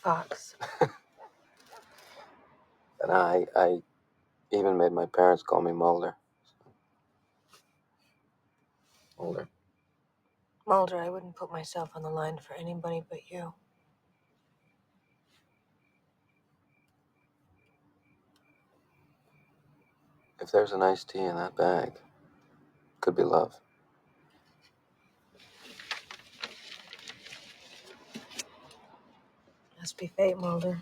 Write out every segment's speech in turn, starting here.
Fox. And I even made my parents call me Mulder. Mulder. Mulder, I wouldn't put myself on the line for anybody but you. If there's an iced tea in that bag, could be love. Must be fate, Mulder.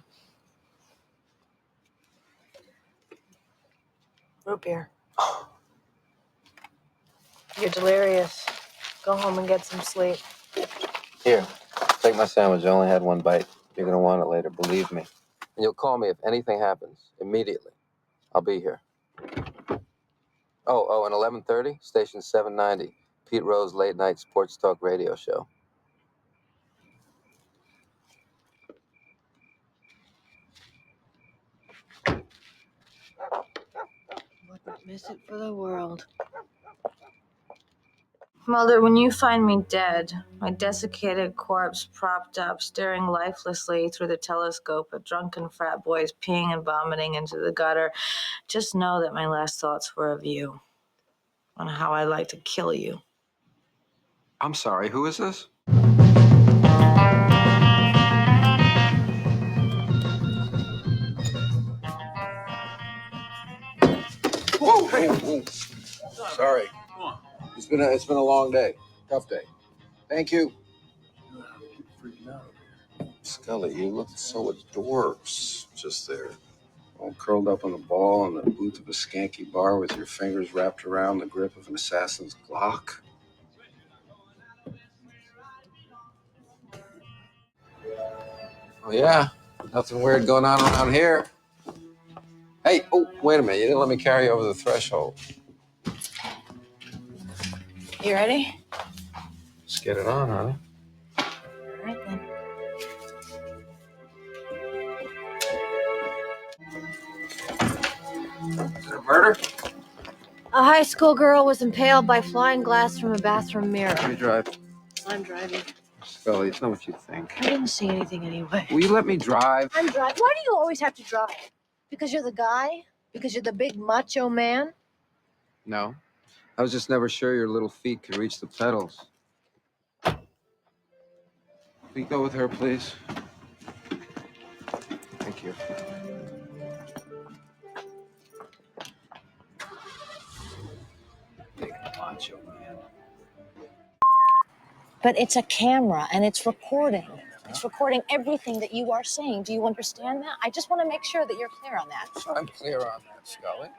Root beer. You're delirious. Go home and get some sleep. Here, take my sandwich. I only had one bite. You're gonna want it later, believe me. And you'll call me if anything happens, immediately. I'll be here. Oh, and 11:30, station 790, Pete Rose late night sports talk radio show. Wouldn't miss it for the world. Mulder, when you find me dead, my desiccated corpse propped up, staring lifelessly through the telescope at drunken frat boys peeing and vomiting into the gutter, just know that my last thoughts were of you, on how I'd like to kill you. I'm sorry, who is this? Whoa, hey, whoa. Sorry. Come on. It's been a long day. Tough day. Thank you. Freaking out. Scully, you look so adorbs just there. All curled up on the ball in the booth of a skanky bar with your fingers wrapped around the grip of an assassin's Glock. Oh, yeah. Nothing weird going on around here. Hey, oh, wait a minute. You didn't let me carry you over the threshold. You ready? Let's get it on, honey. All right, then. Is it a murder? A high school girl was impaled by flying glass from a bathroom mirror. Let me drive. I'm driving. Scully, it's not what you think. I didn't see anything anyway. Will you let me drive? I'm driving. Why do you always have to drive? Because you're the guy? Because you're the big macho man? No. I was just never sure your little feet could reach the pedals. Will you go with her, please? Thank you. Big macho man. But it's a camera and it's recording. It's recording everything that you are saying. Do you understand that? I just want to make sure that you're clear on that. I'm clear on that, Scully.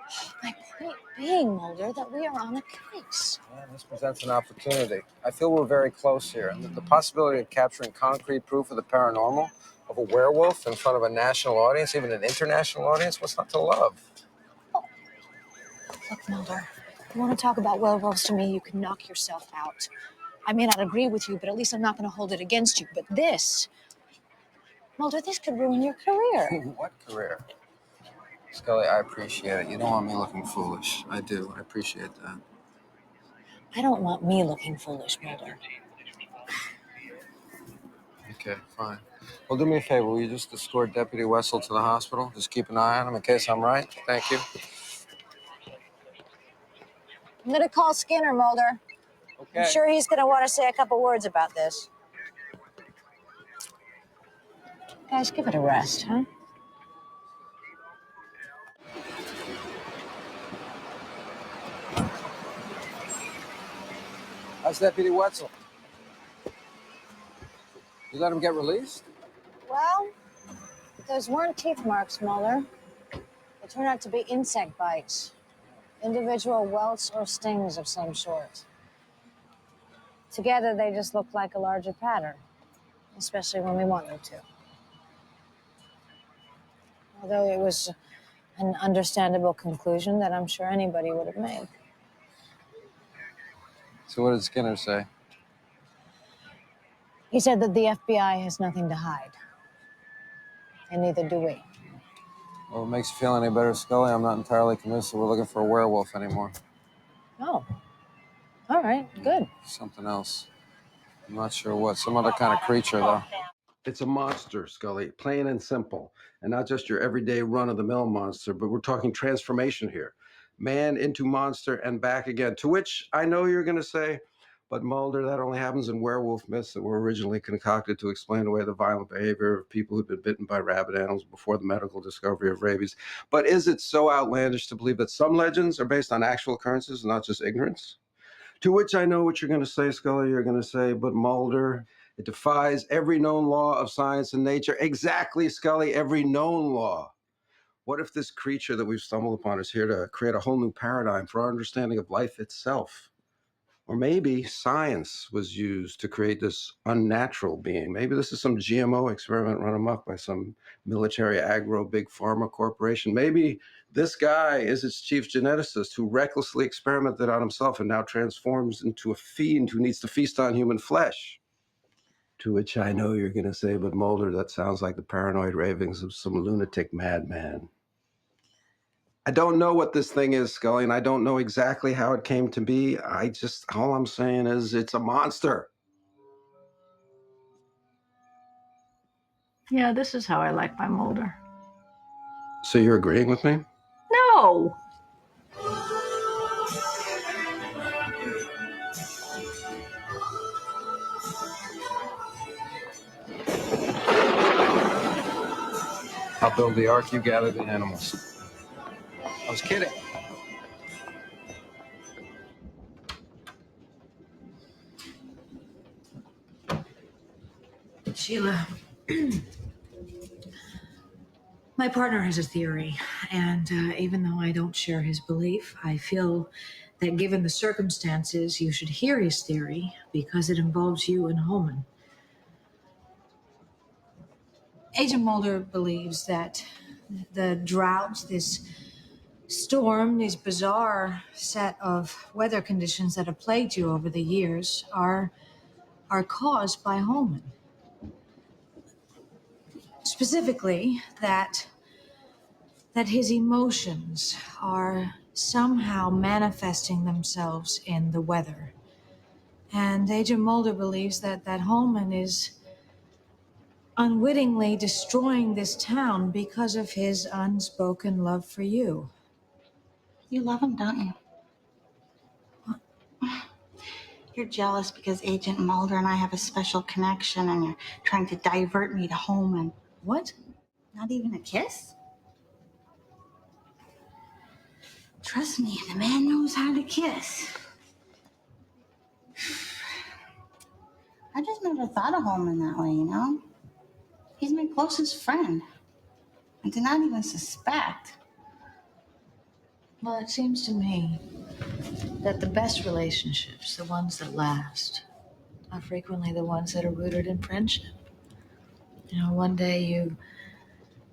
My point being, Mulder, that we are on a case. Yeah, this presents an opportunity. I feel we're very close here. And the possibility of capturing concrete proof of the paranormal, of a werewolf in front of a national audience, even an international audience, what's not to love? Oh. Look, Mulder, if you want to talk about werewolves to me, you can knock yourself out. I may not agree with you, but at least I'm not going to hold it against you. But this, Mulder, this could ruin your career. What career? Scully, I appreciate it. You don't want me looking foolish. I do. I appreciate that. I don't want me looking foolish, Mulder. Okay, fine. Well, do me a favor. Will you just escort Deputy Wessel to the hospital? Just keep an eye on him in case I'm right. Thank you. I'm going to call Skinner, Mulder. Okay. I'm sure he's going to want to say a couple words about this. Guys, give it a rest, huh? How's Deputy Wetzel? You let him get released? Well, those weren't teeth marks, Mulder. They turned out to be insect bites. Individual welts or stings of some sort. Together, they just look like a larger pattern, especially when we want them to. Although it was an understandable conclusion that I'm sure anybody would have made. So what did Skinner say? He said that the FBI has nothing to hide. And neither do we. Well, it makes you feel any better, Scully. I'm not entirely convinced that we're looking for a werewolf anymore. Oh. All right, good. Something else. I'm not sure what. Some other kind of creature, though. It's a monster, Scully, plain and simple. And not just your everyday run-of-the-mill monster, but we're talking transformation here. Man into monster and back again. To which I know you're going to say, but Mulder, that only happens in werewolf myths that were originally concocted to explain away the violent behavior of people who'd been bitten by rabid animals before the medical discovery of rabies. But is it so outlandish to believe that some legends are based on actual occurrences, not just ignorance? To which I know what you're going to say, Scully. You're going to say, but Mulder, it defies every known law of science and nature. Exactly, Scully, every known law. What if this creature that we've stumbled upon is here to create a whole new paradigm for our understanding of life itself? Or maybe science was used to create this unnatural being. Maybe this is some GMO experiment run amok by some military agro big pharma corporation. Maybe this guy is its chief geneticist who recklessly experimented on himself and now transforms into a fiend who needs to feast on human flesh. To which I know you're going to say, but Mulder, that sounds like the paranoid ravings of some lunatic madman. I don't know what this thing is, Scully, and I don't know exactly how it came to be. All I'm saying is it's a monster. Yeah, this is how I like my Mulder. So you're agreeing with me? No! I'll build the ark, you gather the animals. I was kidding. Sheila, my partner has a theory, and even though I don't share his belief, I feel that given the circumstances, you should hear his theory because it involves you and Holman. Agent Mulder believes that the drought, this storm, these bizarre set of weather conditions that have plagued you over the years are caused by Holman. Specifically, that his emotions are somehow manifesting themselves in the weather. And Agent Mulder believes that Holman is unwittingly destroying this town because of his unspoken love for you. You love him, don't you? You're jealous because Agent Mulder and I have a special connection and you're trying to divert me to Holman. What? Not even a kiss? Trust me, the man knows how to kiss. I just never thought of Holman that way, you know? He's my closest friend. And to not even suspect. Well, it seems to me that the best relationships, the ones that last, are frequently the ones that are rooted in friendship. You know, one day you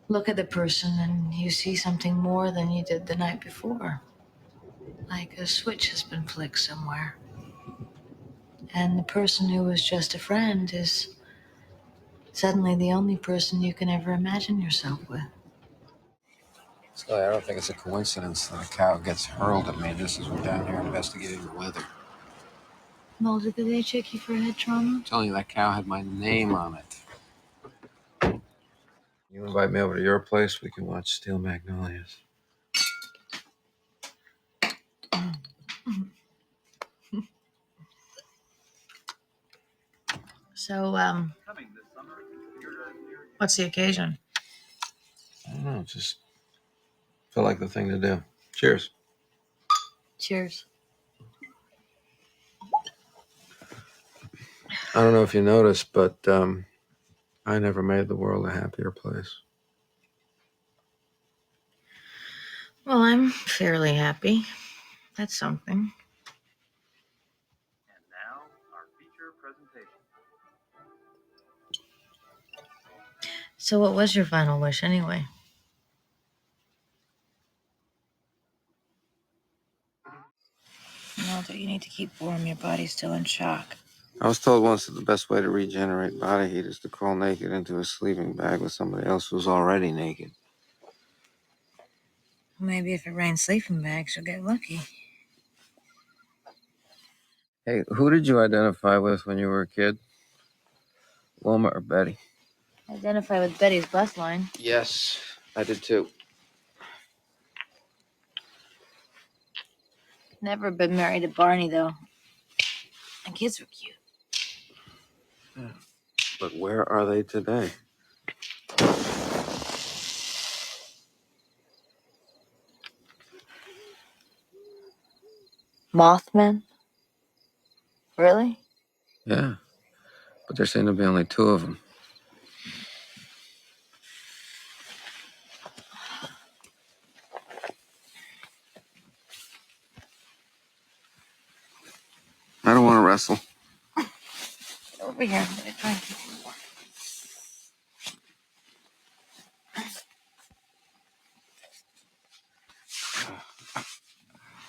look at the person and you see something more than you did the night before. Like a switch has been flicked somewhere. And the person who was just a friend is suddenly the only person you can ever imagine yourself with. Scully, I don't think it's a coincidence that a cow gets hurled at me just as we're down here investigating the weather. Mulder, did they check you for head trauma? I'm telling you, that cow had my name on it. You invite me over to your place, we can watch Steel Magnolias. So, what's the occasion? I don't know, just felt like the thing to do. Cheers. Cheers. I don't know if you noticed, but I never made the world a happier place. Well, I'm fairly happy. That's something. And now, our feature presentation. So, what was your final wish anyway? Mulder, you need to keep warm. Your body's still in shock. I was told once that the best way to regenerate body heat is to crawl naked into a sleeping bag with somebody else who's already naked. Maybe if it rains sleeping bags, you'll get lucky. Hey, who did you identify with when you were a kid? Wilma or Betty? Identify with Betty's bus line. Yes, I did too. Never been married to Barney, though. And kids were cute. Yeah. But where are they today? Mothmen? Really? Yeah, but there seem to be only 2 of them. I don't want to wrestle. Get over here. I'm gonna try and keep you warm.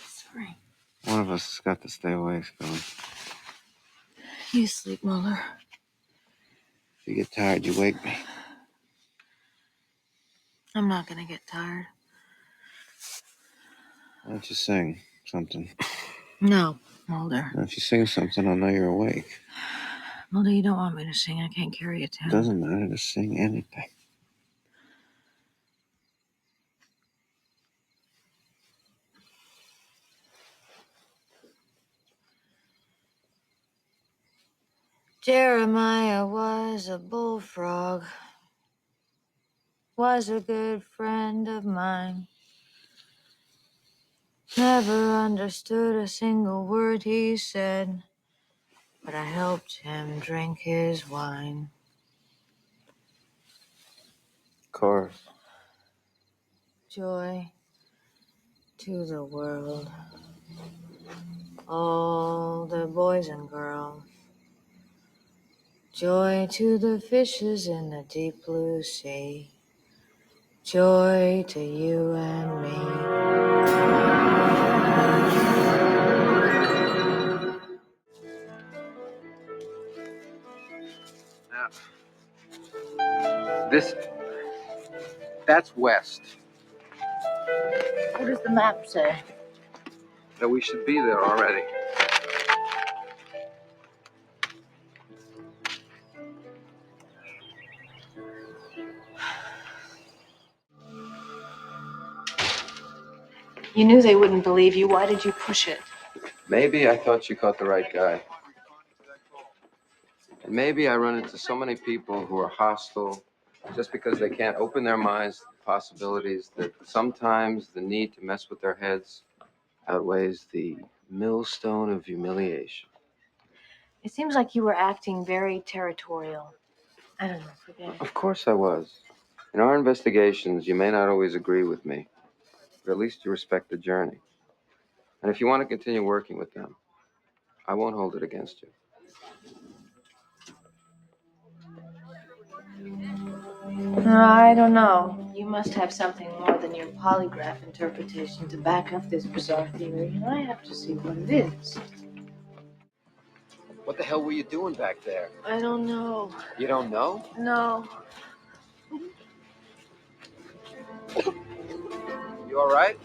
Sorry. One of us has got to stay awake, Scully. You sleep, Mulder. If you get tired, you wake me. I'm not gonna get tired. Why don't you sing something? No, Mulder. Now, if you sing something, I'll know you're awake. Mulder, you don't want me to sing. I can't carry a tune. It doesn't matter to sing anything. Jeremiah was a bullfrog, was a good friend of mine. Never understood a single word he said, but I helped him drink his wine. Of course. Joy to the world, all the boys and girls. Joy to the fishes in the deep blue sea. Joy to you and me. That's west. What does the map say? That we should be there already. You knew they wouldn't believe you. Why did you push it? Maybe I thought you caught the right guy. And maybe I run into so many people who are hostile just because they can't open their minds to the possibilities that sometimes the need to mess with their heads outweighs the millstone of humiliation. It seems like you were acting very territorial. I don't know, forget it. Of course I was. In our investigations, you may not always agree with me, but at least you respect the journey. And if you want to continue working with them, I won't hold it against you. I don't know. You must have something more than your polygraph interpretation to back up this bizarre theory, and I have to see what it is. What the hell were you doing back there? I don't know. You don't know? No. You all right?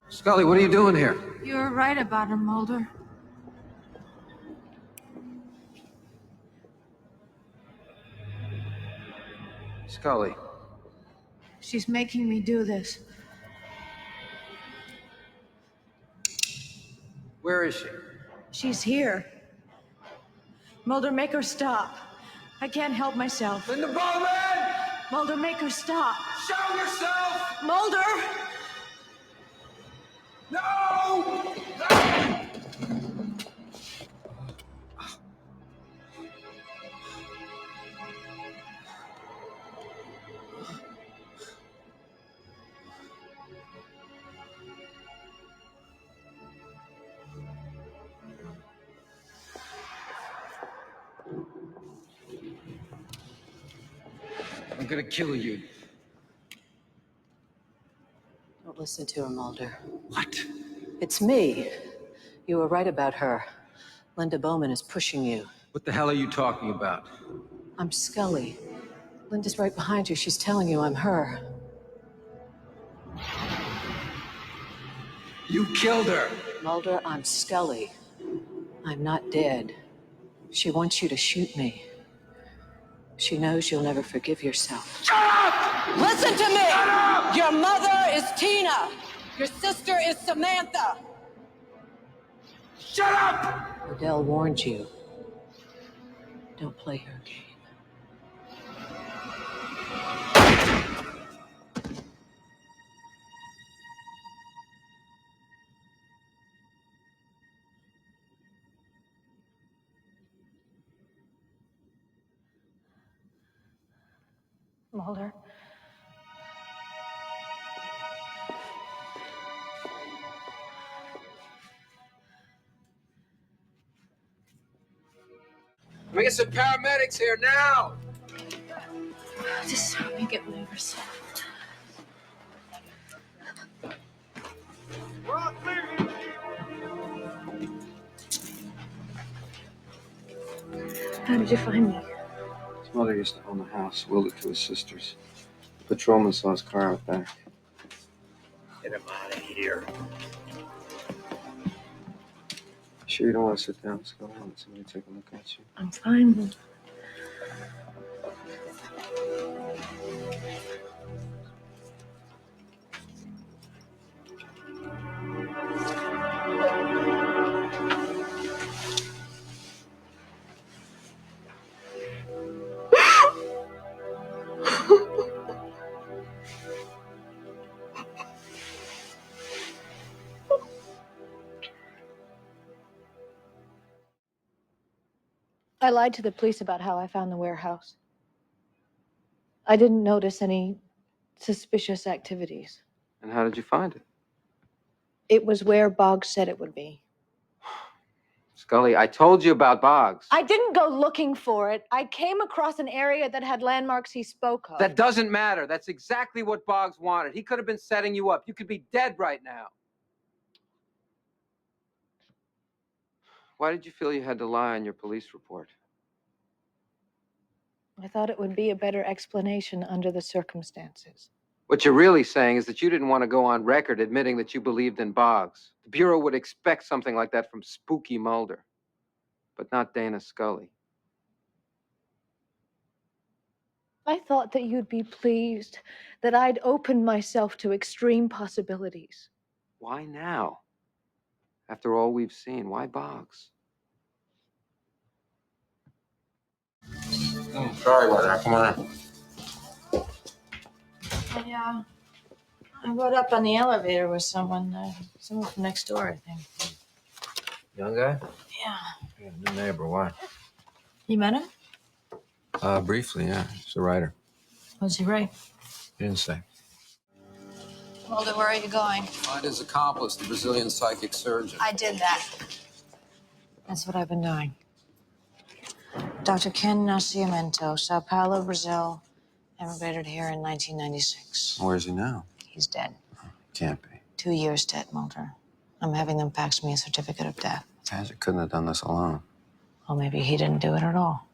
Scully, what are you doing here? You were right about her, Mulder. Scully. She's making me do this. Where is she? She's here. Mulder, make her stop. I can't help myself. Linda Bowman! Mulder, make her stop. Show yourself! Mulder! No! I'm gonna kill you. Don't listen to her, Mulder. What? It's me. You were right about her. Linda Bowman is pushing you. What the hell are you talking about? I'm Scully. Linda's right behind you. She's telling you I'm her. You killed her! Mulder, I'm Scully. I'm not dead. She wants you to shoot me. She knows you'll never forgive yourself. Shut up! Listen to me! Shut up! Your mother is Tina. Your sister is Samantha. Shut up! Adele warned you. Don't play her game. Mulder. Let me get some paramedics here now! Just help me get waivers. How did you find me? His mother used to own the house, willed it to his sisters. The patrolman saw his car out back. Get him out of here. Sure you don't want to sit down, Scully? Let somebody take a look at you. I'm fine. I lied to the police about how I found the warehouse. I didn't notice any suspicious activities. And how did you find it? It was where Boggs said it would be. Scully, I told you about Boggs. I didn't go looking for it. I came across an area that had landmarks he spoke of. That doesn't matter. That's exactly what Boggs wanted. He could have been setting you up. You could be dead right now. Why did you feel you had to lie on your police report? I thought it would be a better explanation under the circumstances. What you're really saying is that you didn't want to go on record admitting that you believed in Boggs. The Bureau would expect something like that from spooky Mulder, but not Dana Scully. I thought that you'd be pleased that I'd opened myself to extreme possibilities. Why now? After all we've seen, why Boggs? Sorry about that. Come on in. I rode up on the elevator with someone from next door, I think. Young guy? Yeah. Yeah, new neighbor. Why? You met him? Briefly, yeah. He's a writer. What's he write? He didn't say. Mulder, where are you going? Find his accomplice, the Brazilian psychic surgeon. I did that. That's what I've been doing. Dr. Ken Nascimento, Sao Paulo, Brazil, emigrated here in 1996. Where is he now? He's dead. Can't be. 2 years dead, Mulder. I'm having them fax me a certificate of death. Magic couldn't have done this alone. Well, maybe he didn't do it at all.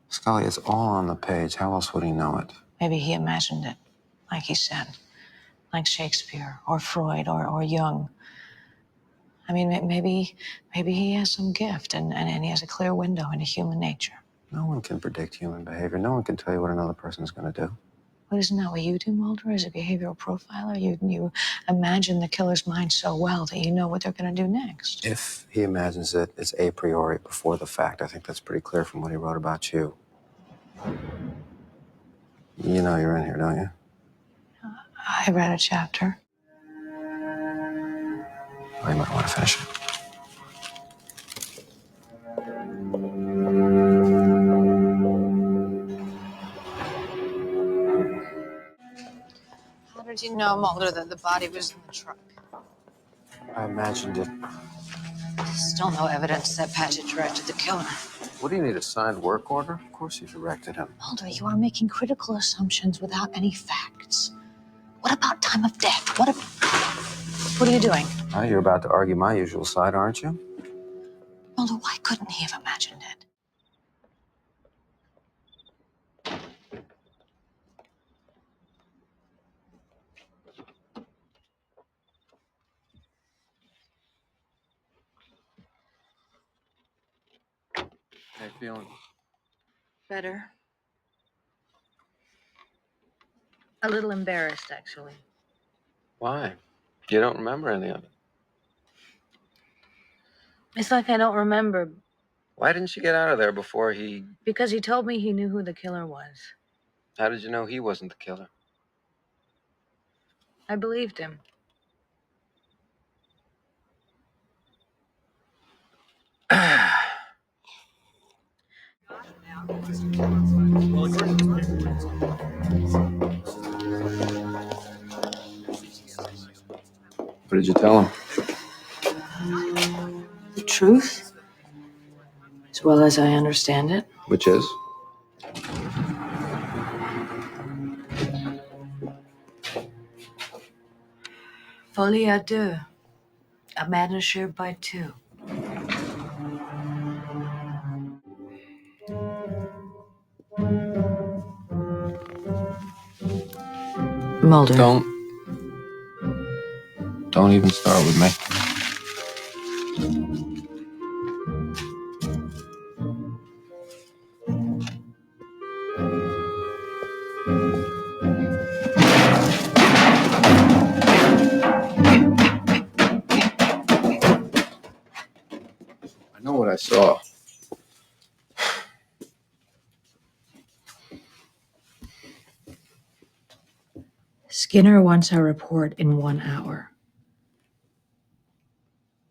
Scully, it's all on the page. How else would he know it? Maybe he imagined it, like he said. Like Shakespeare, or Freud, or Jung. I mean, maybe he has some gift, and he has a clear window into human nature. No one can predict human behavior. No one can tell you what another person's going to do. Well, isn't that what you do, Mulder, as a behavioral profiler? You imagine the killer's mind so well that you know what they're going to do next. If he imagines it, it's a priori, before the fact. I think that's pretty clear from what he wrote about you. You know you're in here, don't you? I read a chapter. Well, you might want to finish it. How did you know, Mulder, that the body was in the truck? I imagined it. Still no evidence that Paget directed the killer. What do you need, a signed work order? Of course you directed him. Mulder, you are making critical assumptions without any facts. What about time of death? What are you doing? Now you're about to argue my usual side, aren't you? Mulder, why couldn't he have imagined it? How you feeling? Better. A little embarrassed, actually. Why? You don't remember any of it. It's like I don't remember. Why didn't you get out of there before he... Because he told me he knew who the killer was. How did you know he wasn't the killer? I believed him. What did you tell him? The truth, as well as I understand it. Which is? Folie à deux. A madness shared by two. Mulder. Don't even start with me. I know what I saw. Skinner wants a report in 1 hour.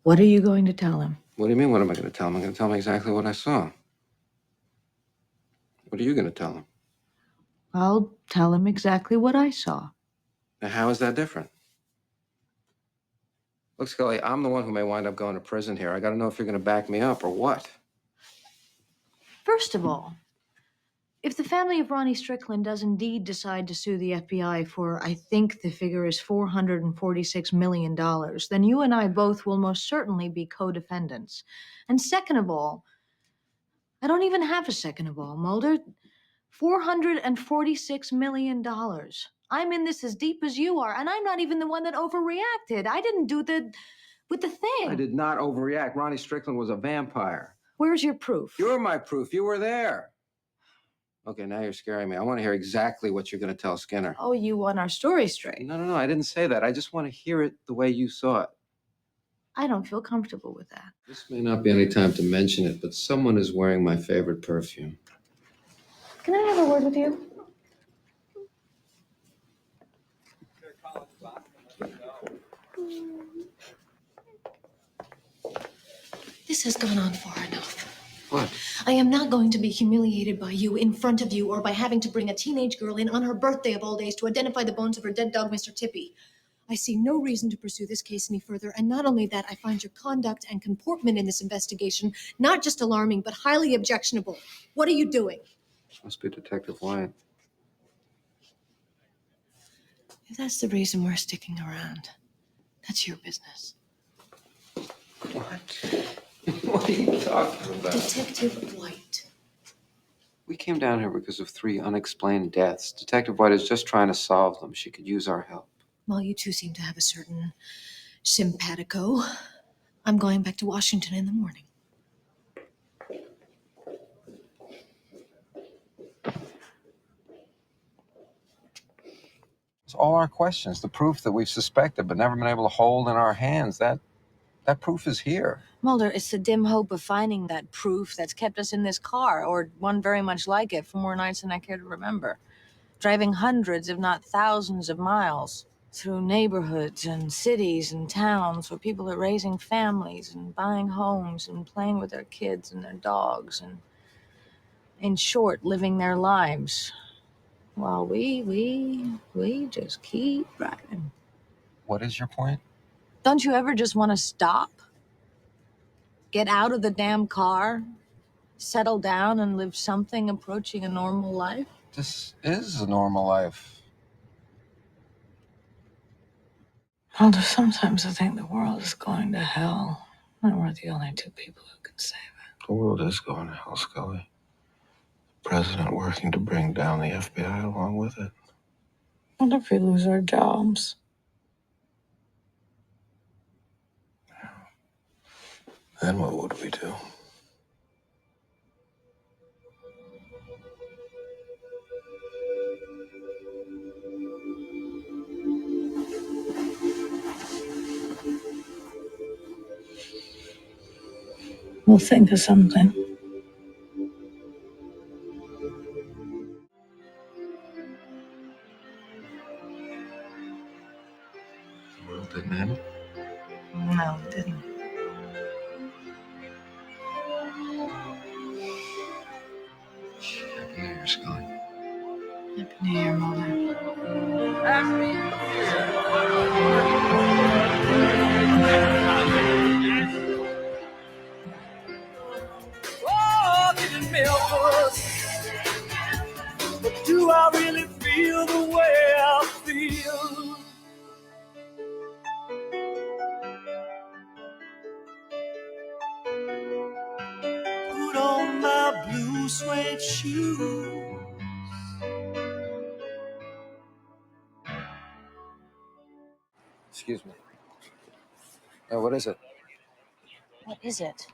What are you going to tell him? What do you mean, what am I going to tell him? I'm going to tell him exactly what I saw. What are you going to tell him? I'll tell him exactly what I saw. Now, how is that different? Look, Scully, I'm the one who may wind up going to prison here. I got to know if you're going to back me up or what. First of all, if the family of Ronnie Strickland does indeed decide to sue the FBI for, I think the figure is $446 million, then you and I both will most certainly be co-defendants. And second of all, I don't even have a second of all, Mulder. $446 million. I'm in this as deep as you are, and I'm not even the one that overreacted. I didn't do with the thing. I did not overreact. Ronnie Strickland was a vampire. Where's your proof? You're my proof. You were there. Okay, now you're scaring me. I want to hear exactly what you're going to tell Skinner. Oh, you want our story straight. No, I didn't say that. I just want to hear it the way you saw it. I don't feel comfortable with that. This may not be any time to mention it, but someone is wearing my favorite perfume. Can I have a word with you? This has gone on far enough. What? I am not going to be humiliated by you, in front of you, or by having to bring a teenage girl in on her birthday of all days to identify the bones of her dead dog, Mr. Tippy. I see no reason to pursue this case any further, and not only that, I find your conduct and comportment in this investigation not just alarming, but highly objectionable. What are you doing? Must be Detective White. If that's the reason we're sticking around, that's your business. What? What are you talking about? Detective White. We came down here because of 3 unexplained deaths. Detective White is just trying to solve them. She could use our help. Well, you two seem to have a certain simpatico. I'm going back to Washington in the morning. It's all our questions, the proof that we've suspected but never been able to hold in our hands. That proof is here. Mulder, it's the dim hope of finding that proof that's kept us in this car, or one very much like it, for more nights than I care to remember. Driving hundreds, if not thousands of miles through neighborhoods and cities and towns where people are raising families and buying homes and playing with their kids and their dogs and, in short, living their lives. While we just keep driving. What is your point? Don't you ever just want to stop? Get out of the damn car, settle down, and live something approaching a normal life? This is a normal life. Mulder, sometimes I think the world is going to hell, and we're the only two people who can save it. The world is going to hell, Scully. The president working to bring down the FBI along with it. What if we lose our jobs? Then what would we do? We'll think of something. The world didn't end. No, it didn't. Happy New Year, Scully. Happy New Year, Mulder. Walking in Memphis, but do I really feel the way I feel? Put on my blue suede shoes. Excuse me. What is it? What is it?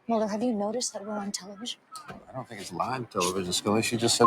Mulder, have you noticed that we're on television? I don't think it's live television, Scully. She just said